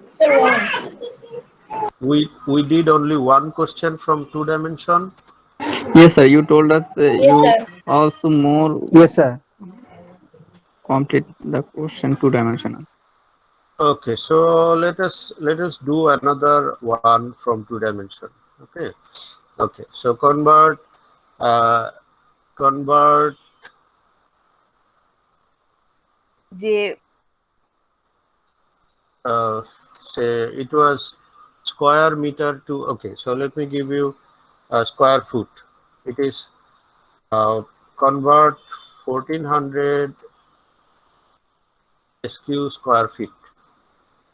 Sir, one. We did only one question from two dimension. Yes, sir. You told us Yes, you sir. also more Yes, sir. complete the question two dimensional. Okay, so let us do another one from two dimension. Okay, okay. So uh, convert J. say it was square meter to, okay, so let me give you a square foot. It is convert 1400 SQ square feet,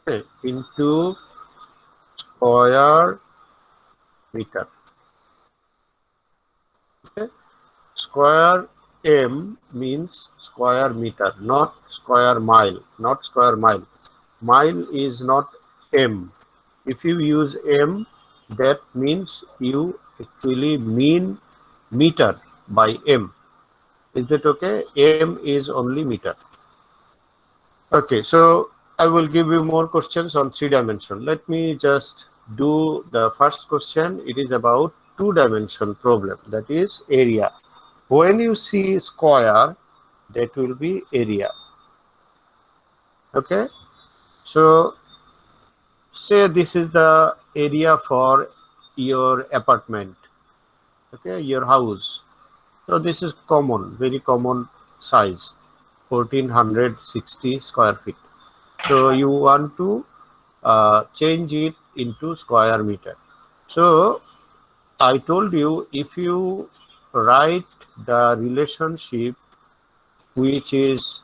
okay, into square meter. Okay, square m means square meter, not square mile, not square mile. Mile is not m. If you use m, that means you actually mean meter by m. Is that okay? M is only meter. Okay, so I will give you more questions on three dimension. Let me just do the first question. It is about two dimension problem, that is area. When you see square, that will be area. Okay, so say this is the area for your apartment, okay, your house. So this is common, very common size, 1460 square feet. So you want to change it into square meter. So I told you, if you write the relationship which is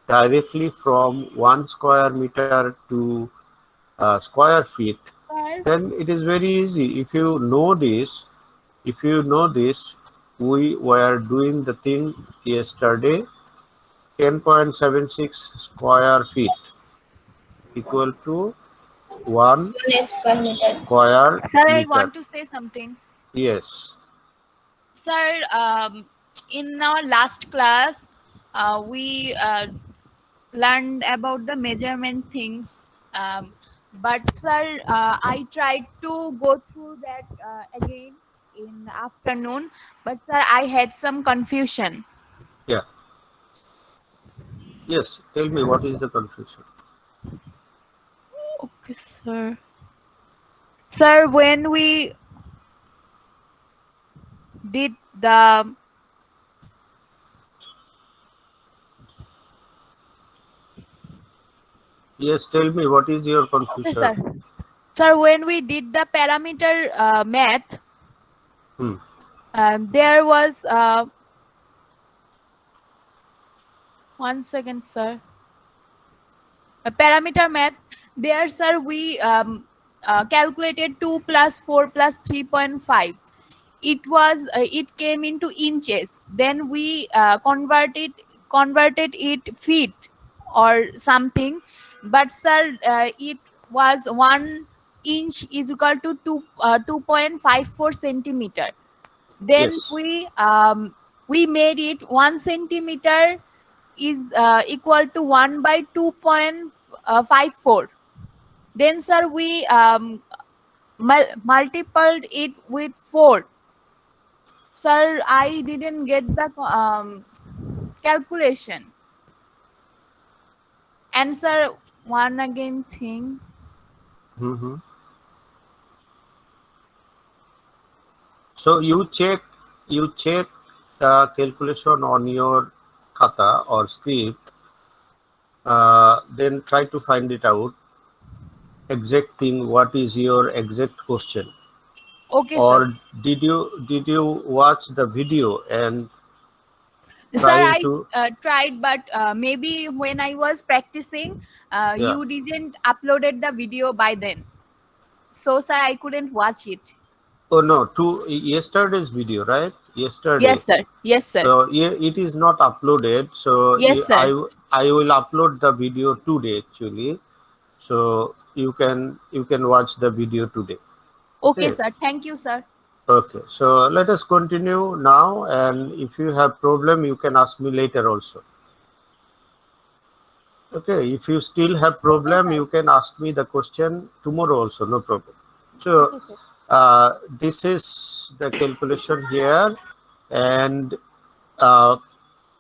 directly from 1 square meter to square feet, Sir. then it is very easy. If you know this, we were doing the thing yesterday. 10.76 square feet equal to 1 1 square meter. square Sir, I meter. want to say something. Yes. Sir, in our last class, we learned about the measurement things. But sir, I tried to go through that again in the afternoon. But sir, I had some confusion. Yeah. Yes. Tell me, what is the confusion? Okay, sir. Sir, when we did the Yes. Tell me, what is your okay, sir. confusion? Sir, when we did the parameter math, Hmm. there was 1 second, sir. A parameter math. There, sir, we calculated 2 plus 4 plus 3.5. It came into inches. Then we converted it feet or something. But sir, it was 1 inch is equal to 2.54 centimeter. Then Yes. we made it 1 centimeter is equal to 1 by 2.54. Then sir, we multiplied it with 4. Sir, I didn't get the calculation. And sir, one again thing. Mm-hmm. So you check the calculation on your kata or script. Then try to find it out. Exact thing. What is your exact question? Okay, sir. Or did you watch the video and Sir, try I to? tried, but maybe when I was practicing, Yeah. you didn't uploaded the video by then. So, sir, I couldn't watch it. Oh no, to yesterday's video, right? Yesterday. Yes, sir. Yes, sir. So yeah, it is not uploaded. So Yes, sir. I will upload the video today actually. So you can watch the video today. Okay, Okay. sir. Thank you, sir. Okay. So let us continue now. And if you have problem, you can ask me later also. Okay, if you still have problem, you can ask me the question tomorrow also, no problem. So this is the calculation here, and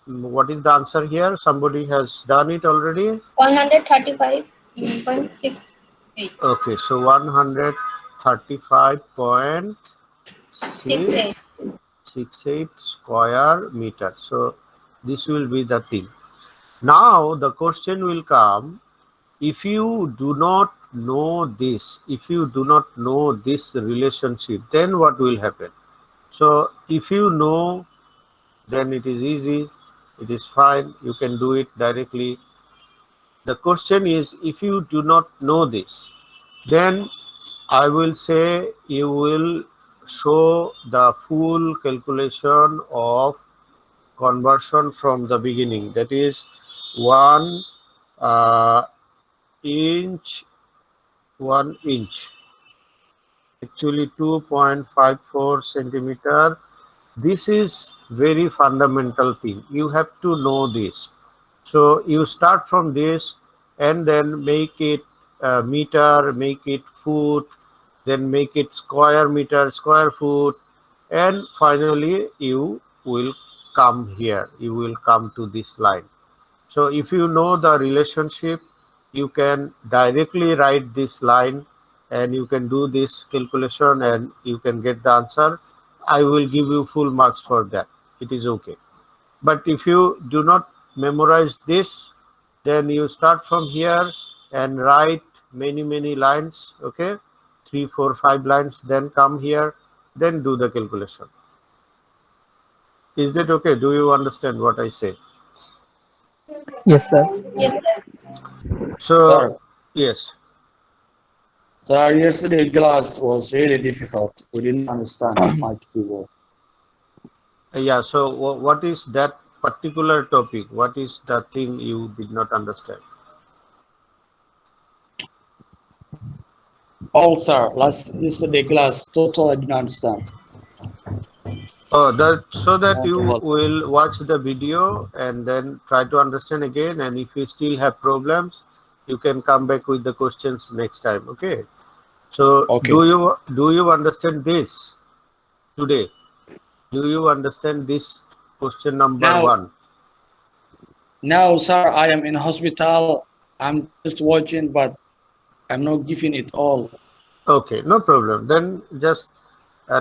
what is the answer here? Somebody has done it already. 135.68. Okay, so 135.68 square meter. So this will be the thing. Now the question will come, if you do not know this, if you do not know this relationship, then what will happen? So if you know, then it is easy, it is fine, you can do it directly. The question is, if you do not know this, then I will say you will show the full calculation of conversion from the beginning. That is 1 inch, 1 inch, actually 2.54 centimeter. This is very fundamental thing. You have to know this. So you start from this and then make it meter, make it foot, then make it square meter, square foot, and finally you will come here. You will come to this line. So if you know the relationship, you can directly write this line and you can do this calculation and you can get the answer. I will give you full marks for that. It is okay. But if you do not memorize this, then you start from here and write many lines, okay? 3, 4, 5 lines, then come here, then do the calculation. Is that okay? Do you understand what I say? Yes, sir. Yes, sir. So, Sir, yes. sir, yesterday class was really difficult. We didn't understand much people. Yeah, so what is that particular topic? What is the thing you did not understand? All, sir, yesterday class, total I didn't understand. Oh, that so that Okay, you well, will watch the video and then try to understand again. And if you still have problems, you can come back with the questions next time. Okay. So okay. do you understand this today? Do you understand this question number Now, 1? now, sir, I am in hospital. I'm just watching, but I'm not giving it all. Okay, no problem. Then just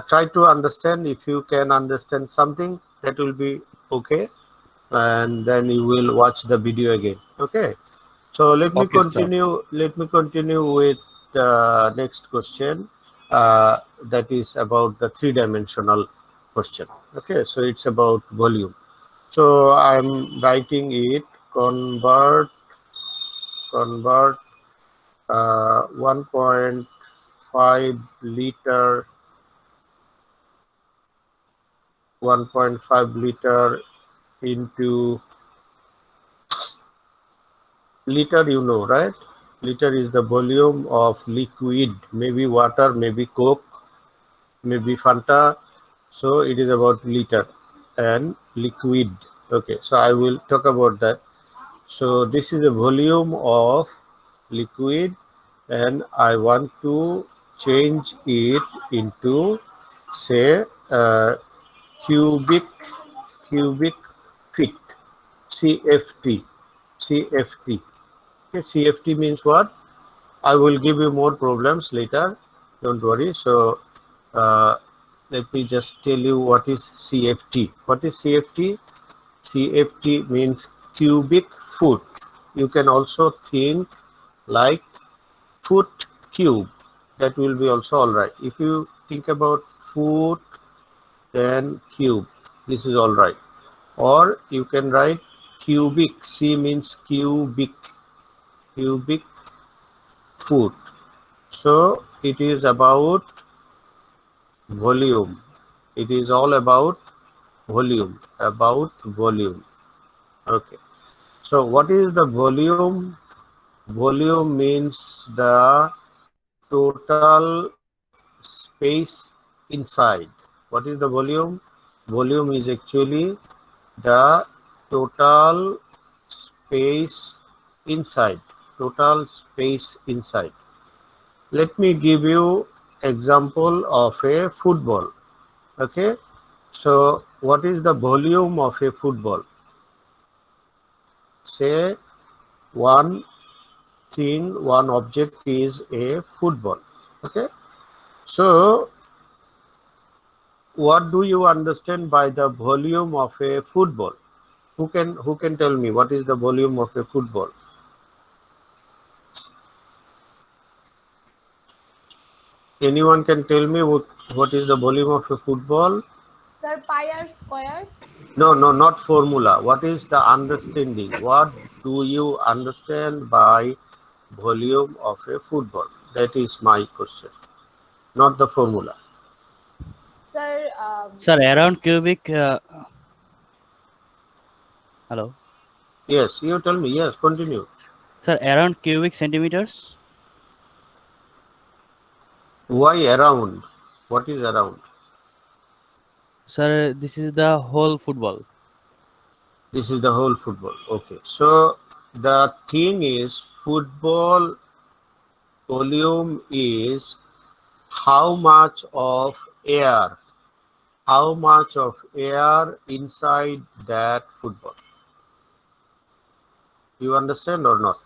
try to understand. If you can understand something, that will be okay. And then you will watch the video again. Okay. So let me Okay, sir. continue. Let me continue with the next question. That is about the 3-dimensional question. Okay. So it's about volume. So I'm writing it. Convert 1.5 liter 1.5 liter into liter, you know, right? Liter is the volume of liquid, maybe water, maybe Coke, maybe Fanta. So it is about liter and liquid. Okay, so I will talk about that. So this is a volume of liquid and I want to change it into, say, cubic feet, CFT. CFT. Okay, CFT means what? I will give you more problems later. Don't worry. So let me just tell you what is CFT. What is CFT? CFT means cubic foot. You can also think like foot cube. That will be also all right. If you think about foot, then cube. This is all right. Or you can write cubic. C means cubic foot. So it is about volume. It is all about volume. Okay. So what is the volume? Volume means the total space inside. What is the volume? Volume is actually the total space inside, total space inside. Let me give you example of a football. Okay, so what is the volume of a football? Say one thing, one object is a football. Okay, so what do you understand by the volume of a football? Who can tell me what is the volume of a football? Anyone can tell me what is the volume of a football? Sir, pi r square. No, not formula. What is the understanding? What do you understand by volume of a football? That is my question, not the formula. Sir, Sir, around cubic. Hello. Yes, you tell me. Yes, continue. Sir, around cubic centimeters. Why around? What is around? Sir, this is the whole football. This is the whole football. Okay. So the thing is, football volume is how much of air inside that football. You understand or not?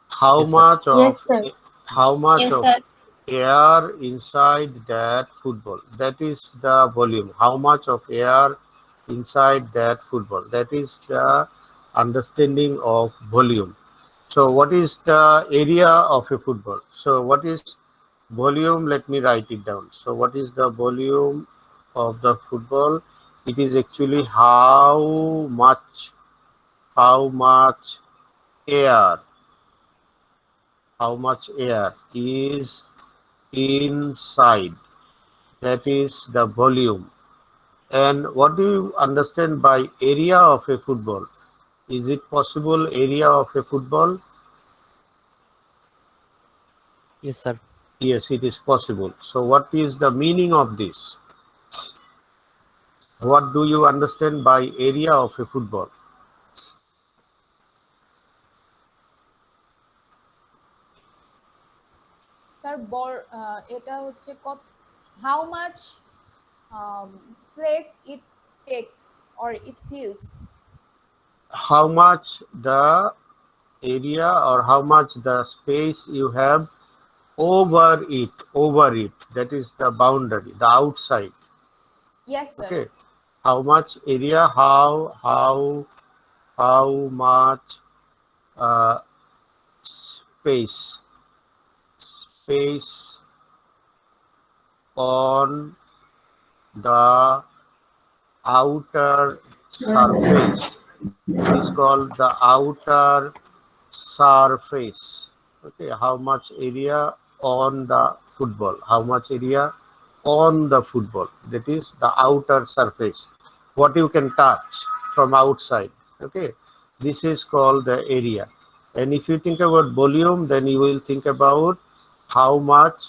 How Yes, sir. much of Yes, sir. how much Yes, of sir. air inside that football? That is the volume. How much of air inside that football? That is the understanding of volume. So what is the area of a football? So what is volume? Let me write it down. So what is the volume of the football? It is actually how much air is inside. That is the volume. And what do you understand by area of a football? Is it possible area of a football? Yes, sir. Yes, it is possible. So what is the meaning of this? What do you understand by area of a football? sir, এটা হচ্ছে how much place it takes or it fills. How much the area or how much the space you have over it. That is the boundary, the outside. Yes, sir. Okay. How much area? How much space on the outer surface. It is called the outer surface. Okay, how much area on the football? How much area on the football? That is the outer surface. What you can touch from outside. Okay, this is called the area. And if you think about volume, then you will think about how much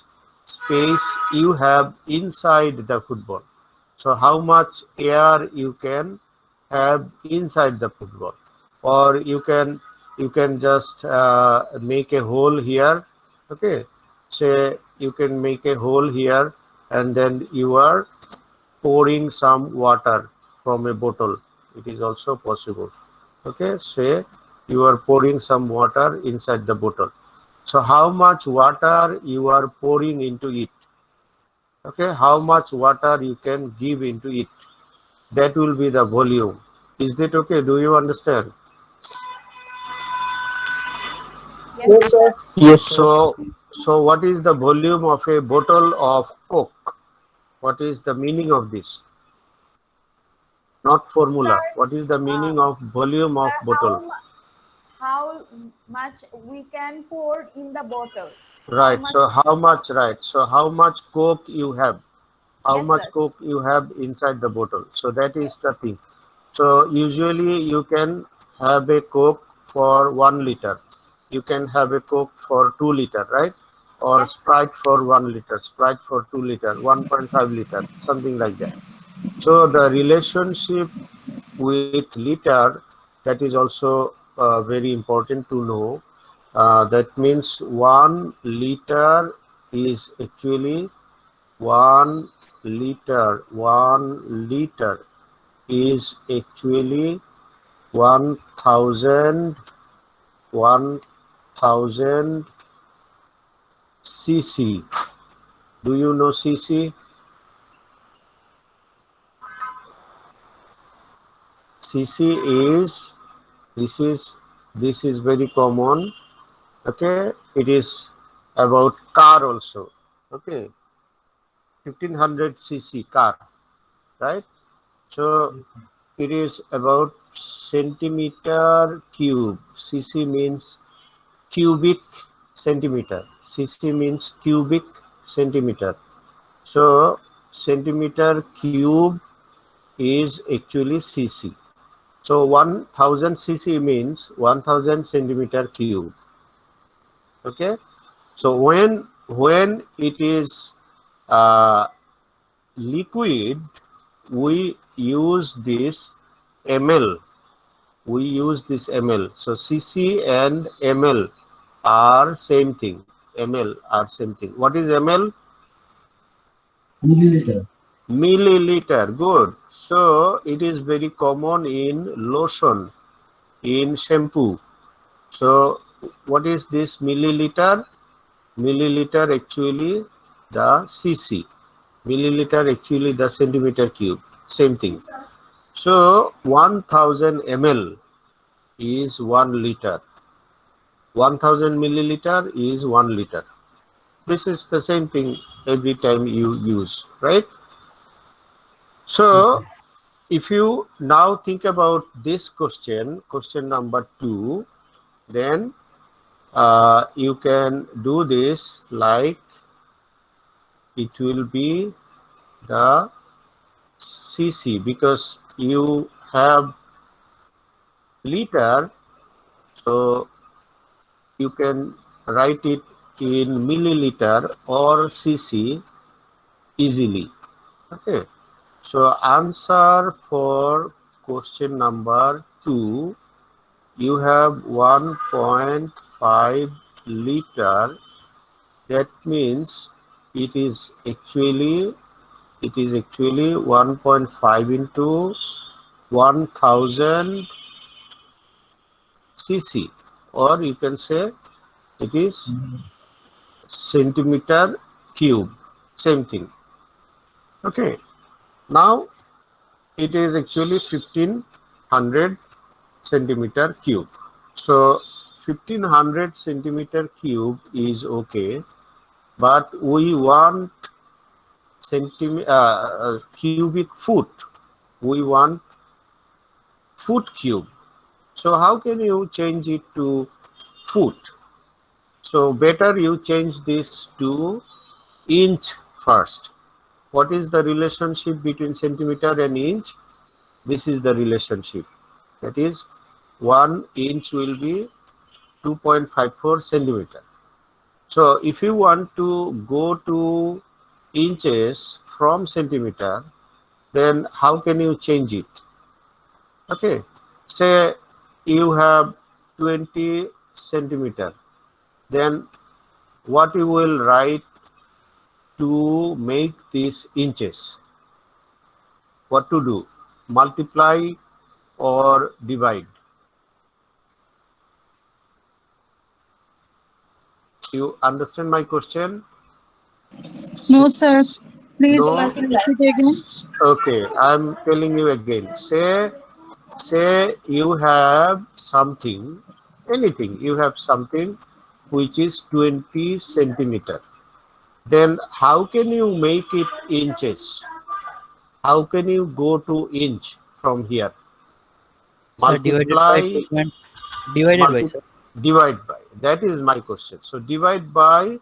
space you have inside the football. So how much air you can have inside the football, or you can just make a hole here. Okay, say you can make a hole here, and then you are pouring some water from a bottle. It is also possible. Okay, say you are pouring some water inside the bottle. So how much water you are pouring into it? Okay, how much water you can give into it? That will be the volume. Is that okay? Do you understand? Yes, sir. Yes, sir. So what is the volume of a bottle of Coke? What is the meaning of this? Not formula. What is the meaning of volume of bottle? How much we can pour in the bottle. Right. much- So how much? Right. So how much Coke you have? How Yes, much sir. Coke you have inside the bottle? So that is the thing. So usually you can have a Coke for 1 liter. You can have a Coke for 2 liter, right? Or Yes. Sprite for 1 liter, Sprite for 2 liter, 1.5 liter, something like that. So the relationship with liter, that is also very important to know. That means 1 liter is actually 1 liter. 1 liter is actually 1000 cc. Do you know cc? cc is this is very common. Okay, it is about car also. Okay, 1500 cc car, right? So it is about centimeter cube. cc means cubic centimeter. cc means cubic centimeter. So centimeter cube is actually cc. So 1000 cc means 1000 centimeter cube. Okay, so when it is liquid, we use this ml. We use this ml. So cc and ml are same thing. ml are same thing. What is ml? Milliliter. Milliliter. Good. So it is very common in lotion, in shampoo. So what is this milliliter? Milliliter actually the cc. Milliliter actually the centimeter cube. Same thing. So 1000 ml is 1 liter. 1000 milliliter is 1 liter. This is the same thing every time you use, right? So if you now think about this question, question number 2, then you can do this like it will be the cc, because you have liter, so you can write it in milliliter or cc easily. Okay, so answer for question number 2, you have 1.5 liter. That means it is actually 1.5 into 1000 cc, or you can say it is centimeter cube, same thing. Okay, now it is actually 1500 centimeter cube. So 1500 centimeter cube is okay, but we want cubic foot. We want foot cube. So how can you change it to foot? So better you change this to inch first. What is the relationship between centimeter and inch? This is the relationship. That is 1 inch will be 2.54 centimeter. So if you want to go to inches from centimeter, then how can you change it? Okay, say you have 20 centimeter, then what you will write to make these inches? What to do? Multiply or divide? You understand my question? No, sir. Please No? repeat again. Okay, I'm telling you again. Say you have something, anything, you have something which is 20 centimeter. Then how can you make it inches? How can you go to inch from here? Sir, divided by 2. Divided by, sir. Divide by. That is my question. So divide by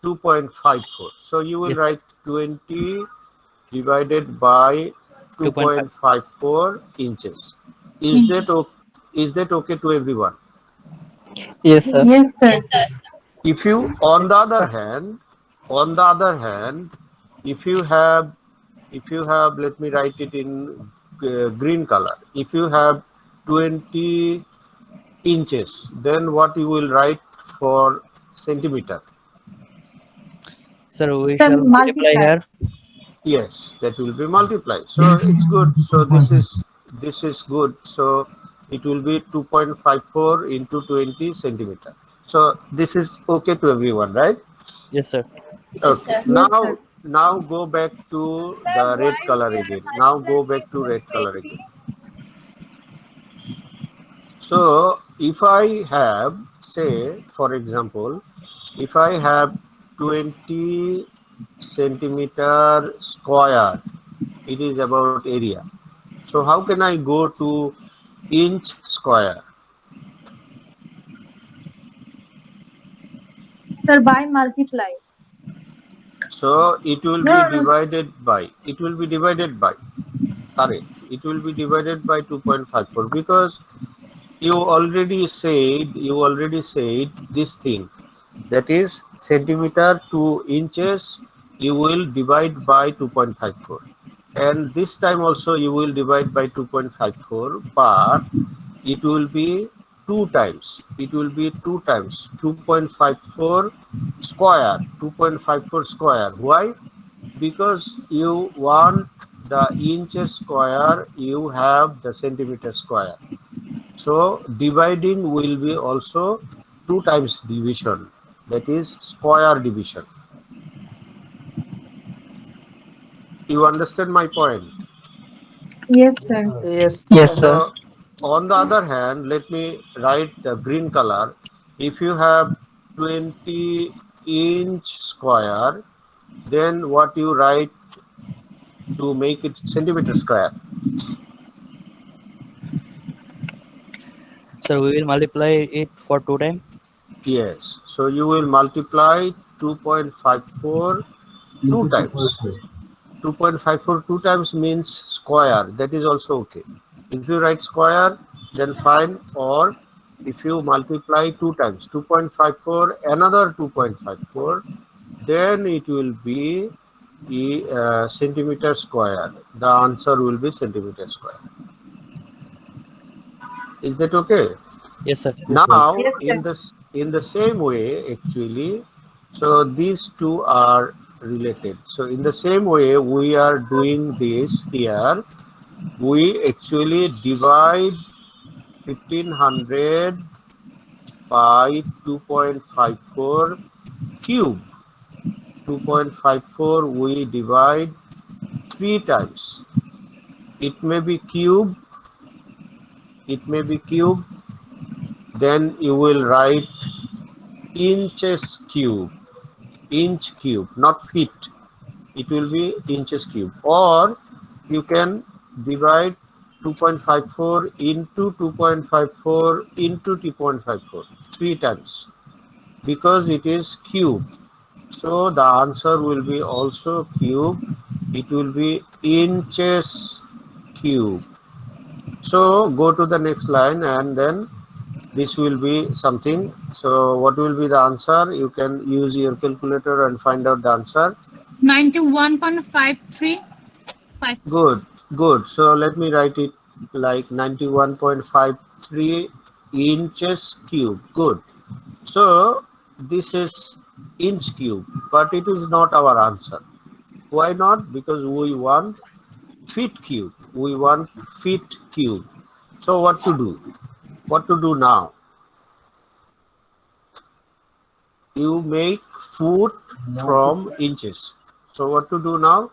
2.54. So you will Yes. write 20 divided by 2.54 inches. Is that okay to everyone? Yes, sir. Yes, sir. If you, on the other hand, if you have, let me write it in green color. If you have 20 inches, then what you will write for centimeter? Sir, we Sir, shall multiply multiply. here. Yes, that will be multiplied. So it's good. So this is good. So it will be 2.54 into 20 centimeter. So this is okay to everyone, right? Yes, sir. Okay. Yes, sir. Now go back to Sir, the red why color we are again. Now go multiplying back it to with red color 20? again. So if I have, say, for example, if I have 20 centimeter square, it is about area. So how can I go to inch square? Sir, by multiply. So it will No, be no, no. divided by, correct. It will be divided by 2.54 because you already said this thing, that is centimeter to inches you will divide by 2.54, and this time also you will divide by 2.54, but it will be two times. 2.54 square. 2.54 square. Why? Because you want the inches square, you have the centimeter square. So dividing will be also two times division, that is square division. You understand my point? Yes, sir. Yes, Yes, sir. sir. So on the other hand, let me write the green color. If you have 20-inch square, then what you write to make it centimeter square? Sir, we will multiply it for 2 times. Yes. So you will multiply 2.54 two times. 2.54 two times means square. That is also okay. If you write square, then fine. Or if you multiply two times, 2.54, another 2.54, then it will be centimeter square. The answer will be centimeter square. Is that okay? Yes, sir. Now, Yes, sir. in the same way, actually, so these two are related. So in the same way, we are doing this here. We actually divide 1500 by 2.54 cube. 2.54 we divide three times. It may be cube. It may be cube. Then you will write inches cube. Inch cube, not feet. It will be inches cube. Or you can divide 2.54 into 2.54 into 2.54 three times because it is cube. So the answer will be also cube. It will be inches cube. So go to the next line and then this will be something. So what will be the answer? You can use your calculator and find out the answer. 91.53. Good, good. So let me write it like 91.53 inches cube. Good. So this is inch cube, but it is not our answer. Why not? Because we want feet cube. We want feet cube. So what to do? What to do now? You make foot from inches. So what to do now?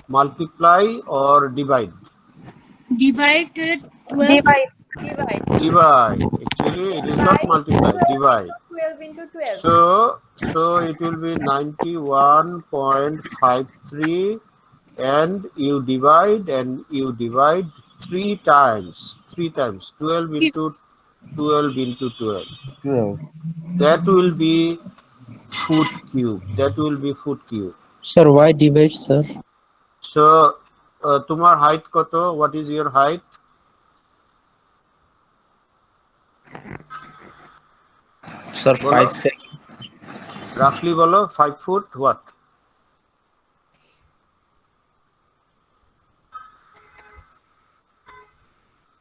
Multiply or divide? Divided 12. Divide. Divide. Actually, it is not multiply. Divide. 12 into 12. So it will be 91.53, and you divide three times. 12 into 12 into 12. 12. That will be foot cube. Sir, why divide, sir? So তোমার height কত? What is your height? Sir, বলো। 5'6". Roughly বলো 5 foot what?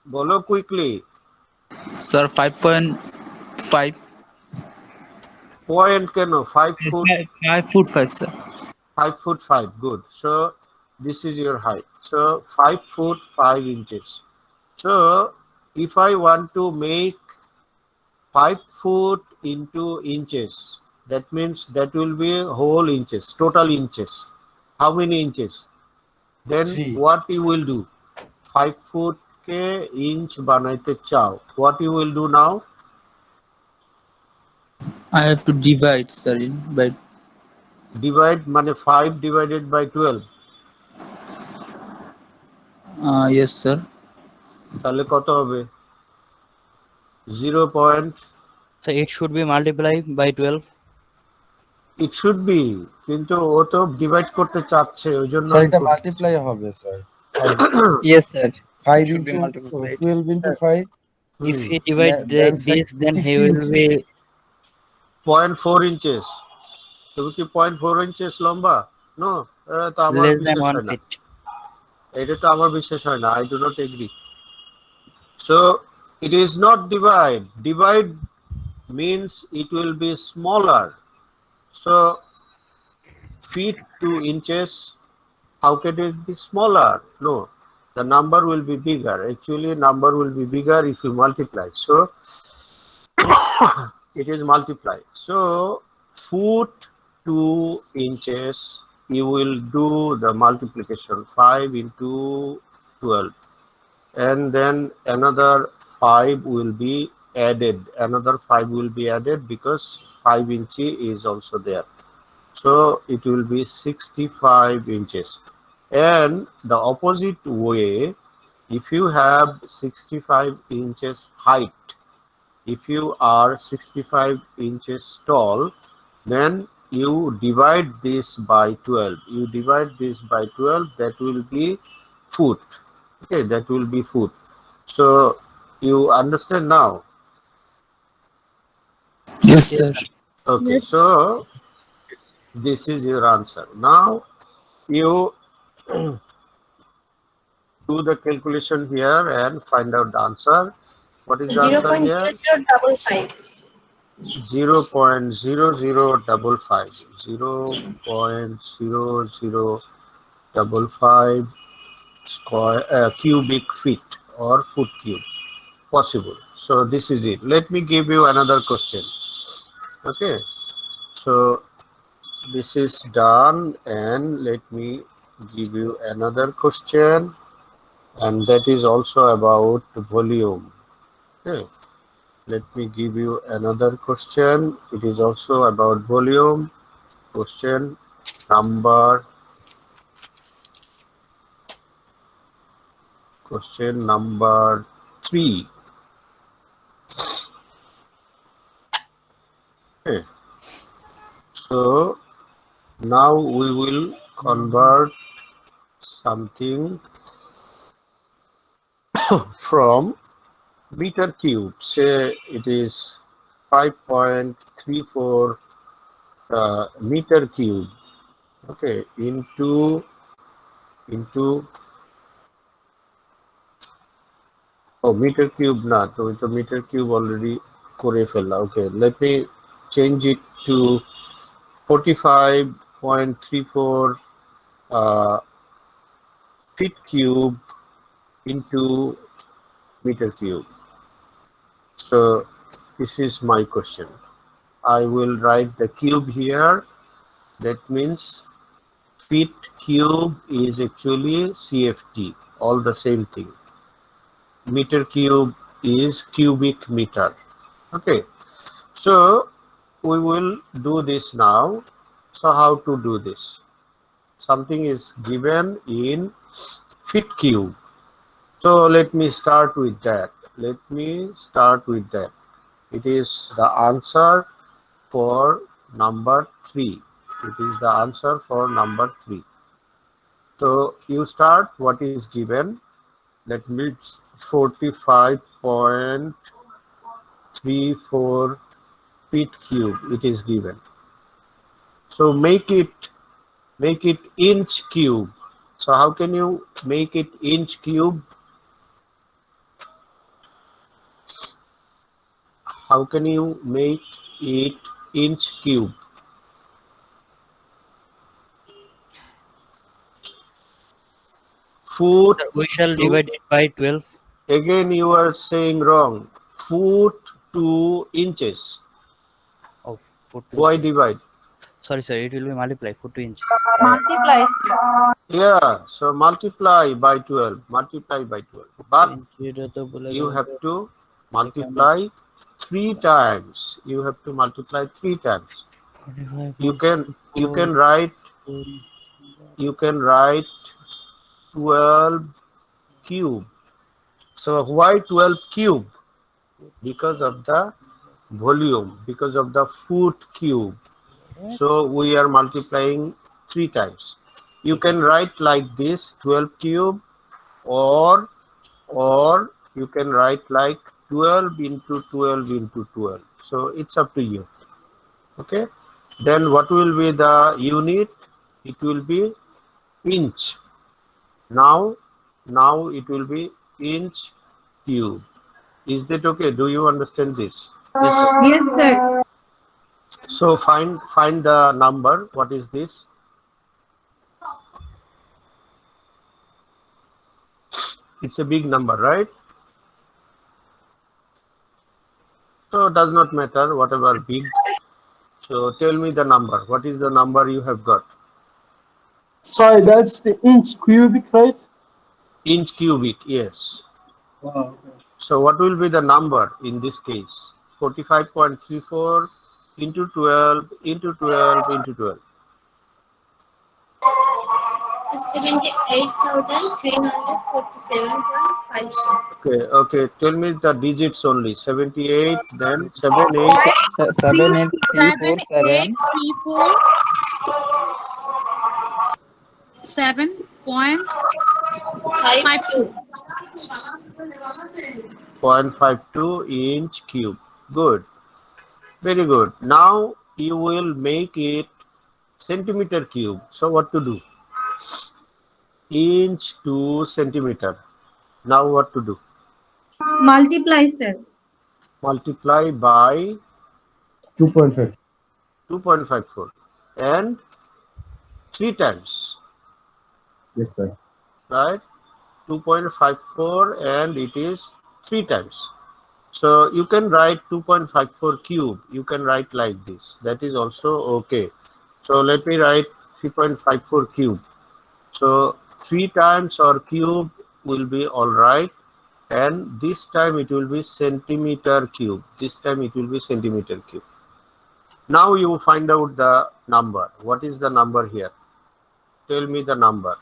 bolo quickly. Sir, 5.5. Point keno 5 foot. 5 foot 5, sir. 5 foot 5. Good. So this is your height. So 5 foot 5 inches. So if I want to make 5 foot into inches, that means that will be whole inches, total inches. How many inches? Then 3. what you will do? 5 foot ke inch banaite chao. What you will do now? I have to divide, sir, by Divide mane 5 divided by 12. yes, sir. তাহলে কত হবে? 0. So it should be multiplied by 12. It should be, কিন্তু ও তো divide করতে চাচ্ছে ওইজন্য sir এটা multiply হবে sir. Yes, sir. 5 Should be into multiplied. 12 into 5. If he divide then this, then he 16 will be 0.4 inches. তুমি কি 0.4 inches লম্বা? No, এটা তো আমার less than বিশ্বাস 1 হয় না। feet. এটা তো আমার বিশ্বাস হয় না। I do not agree. So it is not divide. Divide means it will be smaller. So feet to inches, how can it be smaller? No, the number will be bigger. Actually, number will be bigger if you multiply. So it is multiplied. So foot to inches, you will do the multiplication 5 into 12, and then another 5 will be added. Another 5 will be added because 5 inches is also there. So it will be 65 inches. And the opposite way, if you have 65 inches height, if you are 65 inches tall, then you divide this by 12. You divide this by 12, that will be foot. Okay, that will be foot. So you understand now? Yes, sir. Okay, Yes. so this is your answer. Now you do the calculation here and find out the answer. What is the answer here? 0.0055. 0.0055. 0.0055 square cubic feet or foot cube. Possible. So this is it. Let me give you another question. Okay. So this is done, and let me give you another question, and that is also about volume. Okay, let me give you another question. It is also about volume. Question number 3. Okay. So now we will convert something from meter cube. Say it is 5.34 meter cube. Okay, into meter cube na, so it's a meter cube already kore fella. Okay, let me change it to 45.34 feet cube into meter cube. So this is my question. I will write the cube here. That means feet cube is actually CFT, all the same thing. Meter cube is cubic meter. Okay, so we will do this now. So how to do this? Something is given in feet cube. So let me start with that. It is the answer for number 3. It is the answer for number 3. So you start what is given. That means 45.34 feet cube. It is given. So make it inch cube. So how can you make it inch cube? how can you make it inch cube? Foot. Sir, we shall to- divide it by 12. Again, you are saying wrong. Foot to inches. Oh, foot to Why inches. divide? Sorry, sir. It will be multiply foot to inches. Multiply, sir. Yeah, so multiply by 12. Multiply by 12. But you have to multiply 3 times. You have to multiply 3 times. You can write 12 cube. So why 12 cube? Because of the volume, because of the foot cube. So we are multiplying 3 times. You can write like this 12 cube, or you can write like 12 into 12 into 12. So it's up to you. Okay. Then what will be the unit? It will be inch. Now it will be inch cube. Is that okay? Do you understand this? Yes, sir. So find the number. What is this? It's a big number, right? So it does not matter whatever big. So tell me the number. What is the number you have got? Sorry, that's the inch cubic, right? Inch cubic, yes. Wow. So what will be the number in this case? 45.34 into 12 into 12 into 12. 78,347.57. Okay. Tell me the digits only. 78, then 78. 78347. 7.52. 0.52 inch cube. Good. Very good. Now you will make it centimeter cube. So what to do? Inch to centimeter. Now what to do? Multiply, sir. Multiply by 2.5. 2.54 and 3 times, Yes, sir. right? 2.54 and it is 3 times. So you can write 2.54 cube. You can write like this. That is also okay. So let me write 3.54 cube. So 3 times or cube will be all right. And this time it will be centimeter cube. This time it will be centimeter cube. Now you find out the number. What is the number here? Tell me the number.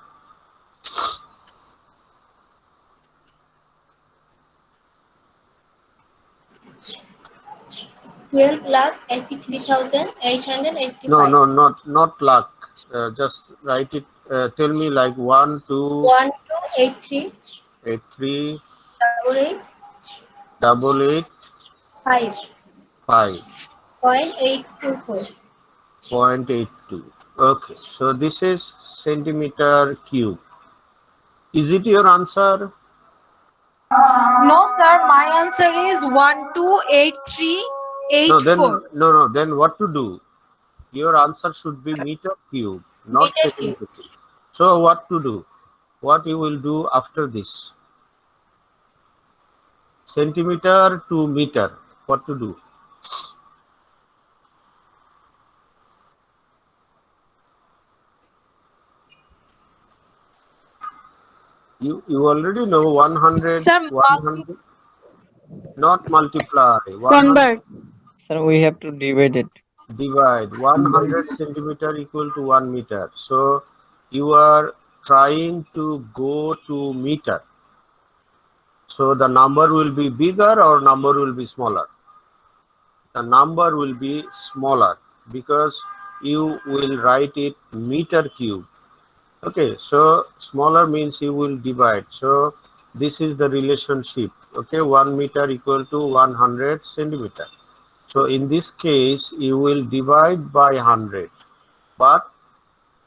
Twelve lakh 83,885. No, not lakh. Just write it. Tell me like 1, 2, 1283 8, 3, 88 88, 5 5, 0.824. 0.82. Okay, so this is centimeter cube. Is it your answer? No, sir. My answer is 128384. No. Then what to do? Your answer should be meter cube, not Meter centimeter cube. So what to do? What you will do after this? Centimeter to meter. What to do? You already know 100. Sir, 100. Not multiply. 100 Convert. Sir, we have to divide it. divide 100 centimeter equal to 1 meter. So you are trying to go to meter. So the number will be bigger or number will be smaller? The number will be smaller because you will write it meter cube. Okay, so smaller means you will divide. So this is the relationship. Okay, 1 meter equal to 100 centimeter. So in this case, you will divide by 100, but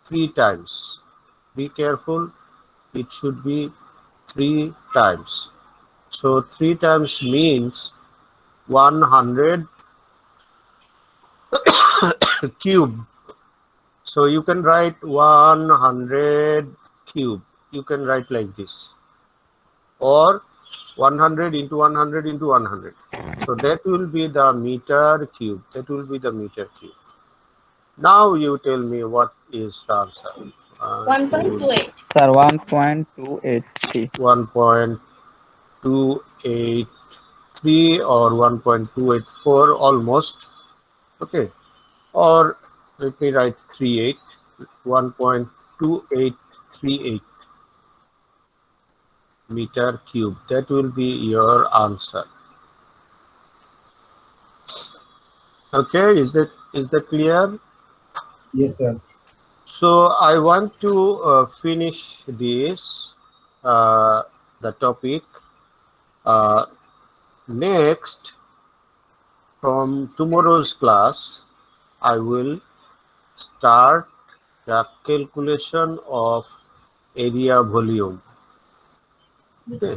3 times. Be careful, it should be 3 times. So 3 times means 100 cube. So you can write 100 cube. You can write like this, or 100 into 100 into 100. So that will be the meter cube. That will be the meter cube. Now you tell me what is the answer. 1.28. Sir, 1.283. 1.283 or 1.284 almost. Okay. Or let me write 38. 1.2838 meter cube. That will be your answer. Okay, is that clear? Yes, sir. So I want to finish this the topic. Next, from tomorrow's class, I will start the calculation of area volume. Okay.